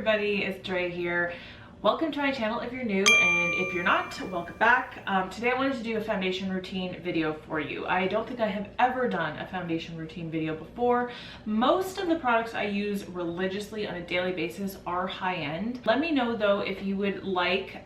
everybody, it's Dre here. Welcome to my channel if you're new, and if you're not, welcome back. Today I wanted to do a foundation routine video for you. I don't think I have ever done a foundation routine video before. Most of the products I use religiously on a daily basis are high-end. Let me know though if you would like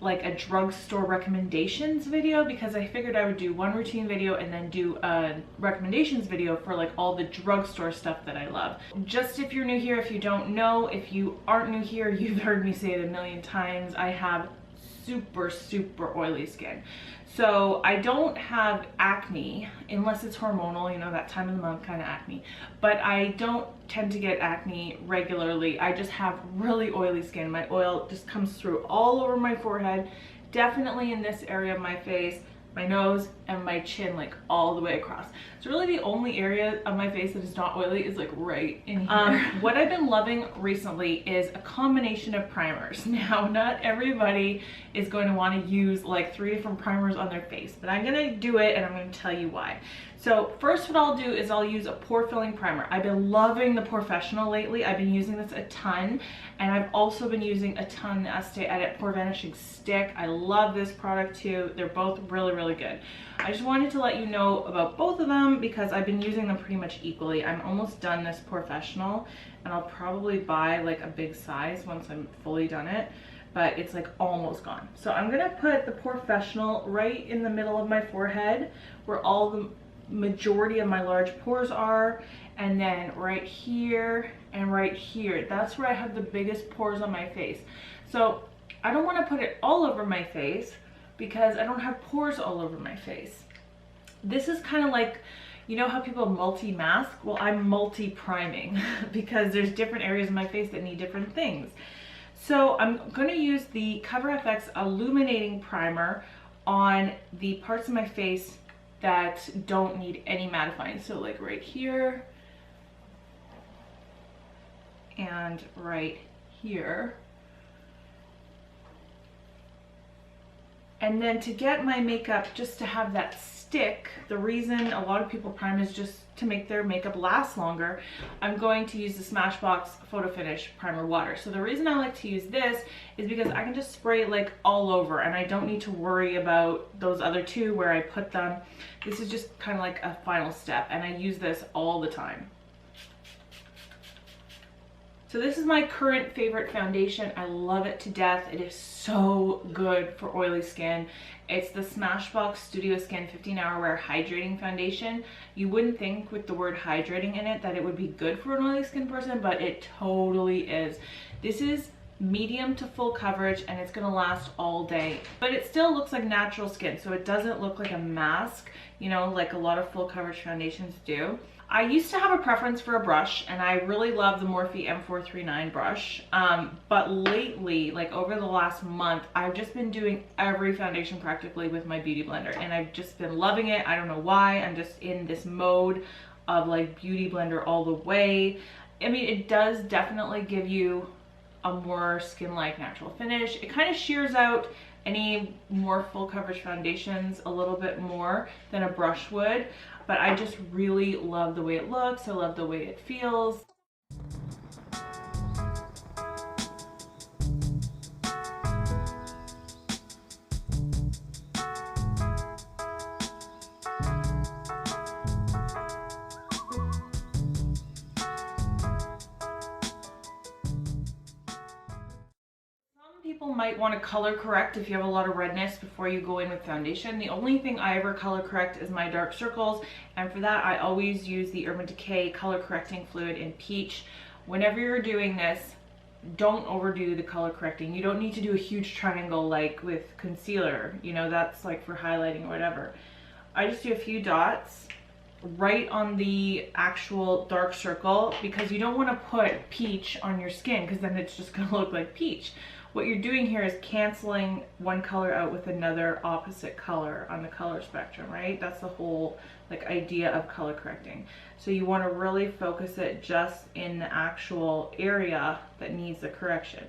a drugstore recommendations video, because I figured I would do one routine video and then do a recommendations video for like all the drugstore stuff that I love. Just if you're new here, if you don't know, if you aren't new here, you've heard me say it a million times, I have super oily skin. So I don't have acne unless it's hormonal, you know, that time of the month kind of acne, but I don't tend to get acne regularly. I just have really oily skin. My oil just comes through all over my forehead, definitely in this area of my face, my nose, and my chin, like all the way across. So really the only area of my face that is not oily is like right in here. What I've been loving recently is a combination of primers. Now, not everybody is going to want to use like 3 different primers on their face, but I'm gonna do it and I'm gonna tell you why. So first what I'll do is I'll use a pore filling primer. I've been loving the Porefessional lately. I've been using this a ton, and I've also been using a ton the Estee Pore Vanishing stick. I love this product too. They're both really good. I just wanted to let you know about both of them because I've been using them pretty much equally. I'm almost done this Porefessional, and I'll probably buy like a big size once I'm fully done it, but it's like almost gone. So I'm gonna put the Porefessional right in the middle of my forehead where all the majority of my large pores are, and then right here and right here. That's where I have the biggest pores on my face. So I don't want to put it all over my face because I don't have pores all over my face. This is kind of like, you know how people multi-mask? Well, I'm multi-priming because there's different areas of my face that need different things. So I'm going to use the Cover FX Illuminating Primer on the parts of my face that don't need any mattifying. So like right here and right here. And then to get my makeup just to have that stick, the reason a lot of people prime is just to make their makeup last longer, I'm going to use the Smashbor Photo Finish Primer Water. So the reason I like to use this is because I can just spray it like all over and I don't need to worry about those other two where I put them. This is just kind of like a final step, and I use this all the time. So this is my current favorite foundation. I love it to death. It is so good for oily skin. It's the Smashbor Studio Skin 15-Hour Wear Hydrating Foundation. You wouldn't think with the word hydrating in it that it would be good for an oily skin person, but it totally is. This is medium to full coverage and it's gonna last all day, but it still looks like natural skin, so it doesn't look like a mask, you know, like a lot of full coverage foundations do. I used to have a preference for a brush, and I really love the Morphe M439 brush, but lately, like over the last month, I've just been doing every foundation practically with my beauty blender, and I've just been loving it. I don't know why. I'm just in this mode of like beauty blender all the way. I mean, it does definitely give you a more skin-like natural finish. It kind of shears out any more full coverage foundations a little bit more than a brush would, but I just really love the way it looks. I love the way it feels. People might want to color correct if you have a lot of redness before you go in with foundation. The only thing I ever color correct is my dark circles, and for that I always use the Urban Decay color correcting fluid in peach. Whenever you're doing this, don't overdo the color correcting. You don't need to do a huge triangle like with concealer, you know, that's like for highlighting or whatever. I just do a few dots right on the actual dark circle because you don't want to put peach on your skin because then it's just gonna look like peach. What you're doing here is canceling one color out with another opposite color on the color spectrum, right? That's the whole like idea of color correcting. So you want to really focus it just in the actual area that needs the correction.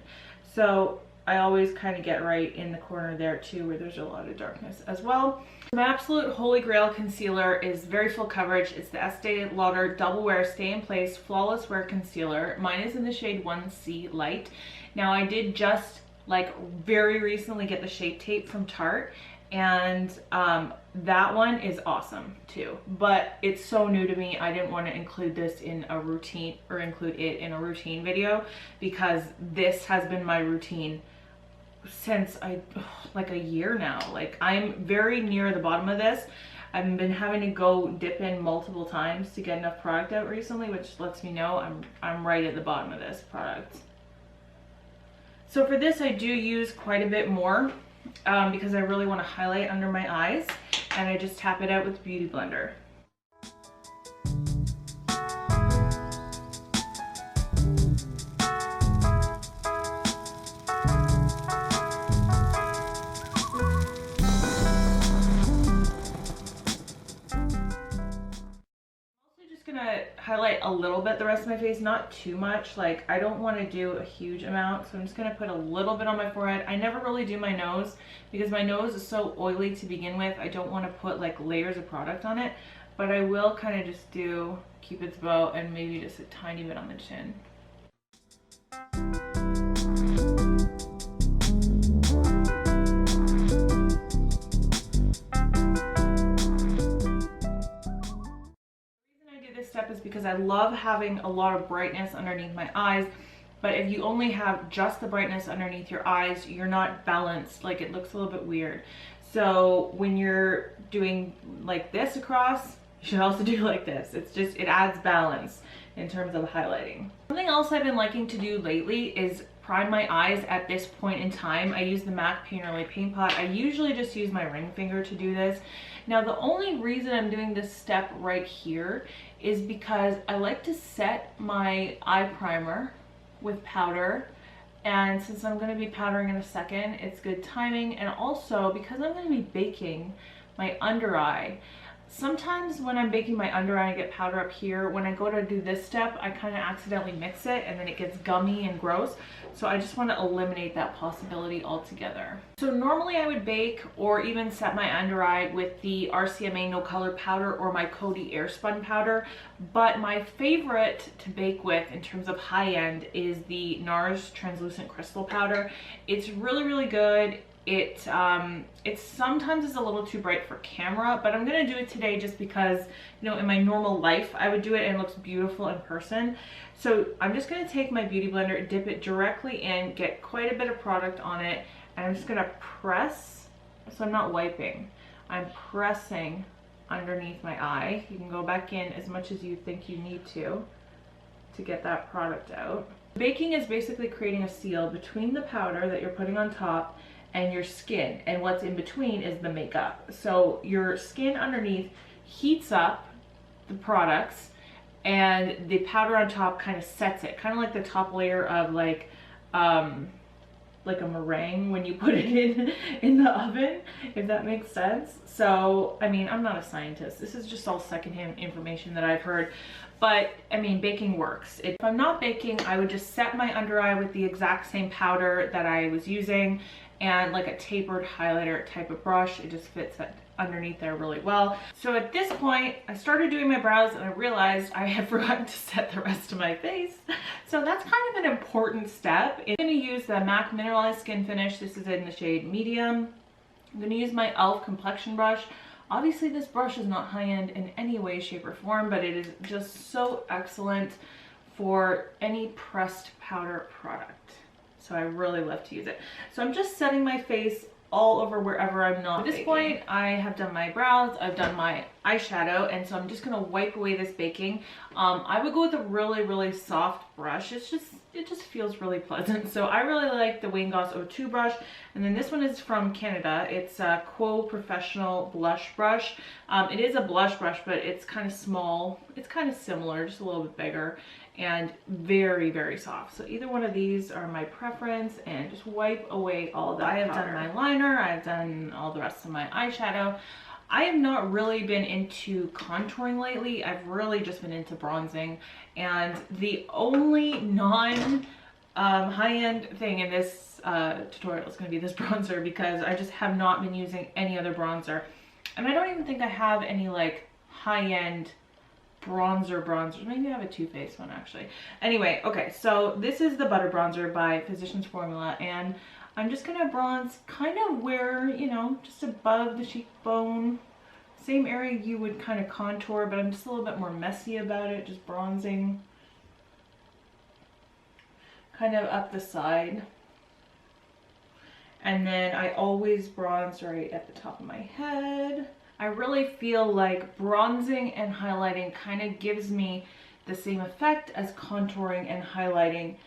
So I always kind of get right in the corner there too, where there's a lot of darkness as well. My absolute holy grail concealer is very full coverage. It's the Estee Lauder Double Wear Stay in Place Flawless Wear Concealer. Mine is in the shade 1C Light. Now I did just like very recently get the Shape Tape from Tarte, and that one is awesome too, but it's so new to me. I didn't want to include this in a routine, or include it in a routine video, because this has been my routine since like a year now. Like, I'm very near the bottom of this. I've been having to go dip in multiple times to get enough product out recently, which lets me know I'm right at the bottom of this product. So for this, I do use quite a bit more because I really want to highlight under my eyes, and I just tap it out with the Beauty Blender. Highlight a little bit the rest of my face, not too much. Like, I don't want to do a huge amount, so I'm just gonna put a little bit on my forehead. I never really do my nose because my nose is so oily to begin with. I don't want to put like layers of product on it, but I will kind of just do Cupid's bow and maybe just a tiny bit on the chin. Step is because I love having a lot of brightness underneath my eyes, but if you only have just the brightness underneath your eyes, you're not balanced. Like, it looks a little bit weird. So when you're doing like this across, you should also do like this. It's just, it adds balance in terms of highlighting. Something else I've been liking to do lately is prime my eyes at this point in time. I use the MAC Painterly Paint Pot. I usually just use my ring finger to do this. Now, the only reason I'm doing this step right here is because I like to set my eye primer with powder, and since I'm going to be powdering in a second, it's good timing. And also because I'm going to be baking my under eye, sometimes when I'm baking my under eye, I get powder up here. When I go to do this step, I kind of accidentally mix it and then it gets gummy and gross. So I just want to eliminate that possibility altogether. So normally I would bake or even set my under eye with the RCMA No Color powder or my Coty Airspun powder. But my favorite to bake with in terms of high end is the Nars Translucent Crystal Powder. It's really, really good. It sometimes is a little too bright for camera, but I'm gonna do it today just because, you know, in my normal life I would do it and it looks beautiful in person. So I'm just gonna take my Beauty Blender, dip it directly in, get quite a bit of product on it, and I'm just gonna press. So I'm not wiping, I'm pressing underneath my eye. You can go back in as much as you think you need to get that product out. Baking is basically creating a seal between the powder that you're putting on top and your skin, and what's in between is the makeup. So your skin underneath heats up the products, and the powder on top kind of sets it, kind of like the top layer of like a meringue when you put it in the oven, if that makes sense. So I mean, I'm not a scientist, this is just all secondhand information that I've heard, but I mean, baking works. If I'm not baking, I would just set my under eye with the exact same powder that I was using, and like a tapered highlighter type of brush. It just fits underneath there really well. So at this point, I started doing my brows and I realized I had forgotten to set the rest of my face. So that's kind of an important step. I'm gonna use the MAC Mineralize Skin Finish. This is in the shade Medium. I'm gonna use my e.l.f. complexion brush. Obviously this brush is not high-end in any way, shape, or form, but it is just so excellent for any pressed powder product. So I really love to use it. So I'm just setting my face all over wherever I'm not baking. At this point, I have done my brows, I've done my eyeshadow, and so I'm just gonna wipe away this baking. I would go with a really, really soft brush. It just feels really pleasant. So I really like the Wayne Goss O2 brush, and then this one is from Canada. It's a Porefessional blush brush. It is a blush brush, but it's kind of small. It's kind of similar, just a little bit bigger, and very, very soft. So either one of these are my preference, and just wipe away all that. I have done my liner, I've done all the rest of my eyeshadow. I have not really been into contouring lately. I've really just been into bronzing, and the only non high-end thing in this tutorial is going to be this bronzer, because I just have not been using any other bronzer. And I don't even think I have any like high-end bronzers. Maybe I have a Too Faced one actually. Anyway, okay, so this is the Butter Bronzer by Physicians Formula, and I'm just gonna bronze kind of where, you know, just above the cheekbone, same area you would kind of contour, but I'm just a little bit more messy about it, just bronzing kind of up the side. And then I always bronze right at the top of my head. I really feel like bronzing and highlighting kind of gives me the same effect as contouring and highlighting.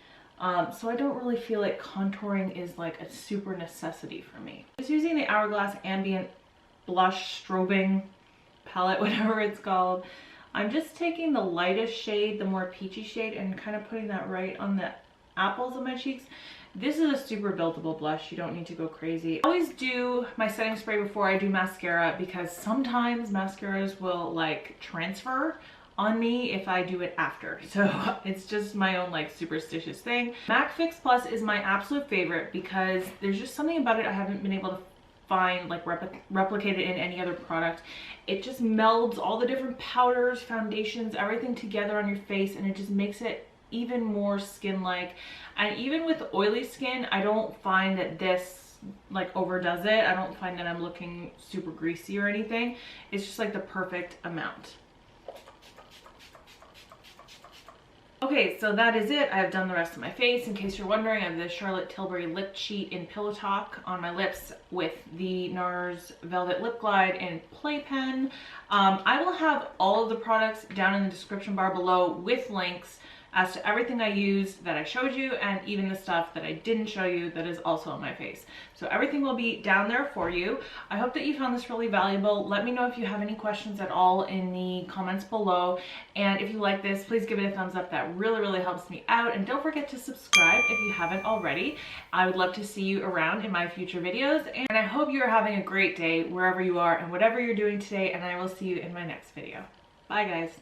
So I don't really feel like contouring is like a super necessity for me. Just using the Hourglass Ambient Blush Strobing palette, whatever it's called. I'm just taking the lightest shade, the more peachy shade, and kind of putting that right on the apples of my cheeks. This is a super buildable blush. You don't need to go crazy. I always do my setting spray before I do mascara, because sometimes mascaras will like transfer on me if I do it after. So it's just my own like superstitious thing. MAC Fix Plus is my absolute favorite because there's just something about it I haven't been able to find like replicated in any other product. It just melds all the different powders, foundations, everything together on your face, and it just makes it even more skin-like. And even with oily skin, I don't find that this like overdoes it. I don't find that I'm looking super greasy or anything. It's just like the perfect amount. Okay, so that is it. I've done the rest of my face. In case you're wondering, I have the Charlotte Tilbury Lip Cheat in Pillow Talk on my lips with the Nars Velvet Lip Glide in Playpen. I will have all of the products down in the description bar below with links as to everything I used that I showed you, and even the stuff that I didn't show you that is also on my face. So everything will be down there for you. I hope that you found this really valuable. Let me know if you have any questions at all in the comments below. And if you like this, please give it a thumbs up. That really, really helps me out. And don't forget to subscribe if you haven't already. I would love to see you around in my future videos. And I hope you are having a great day wherever you are and whatever you're doing today. And I will see you in my next video. Bye, guys.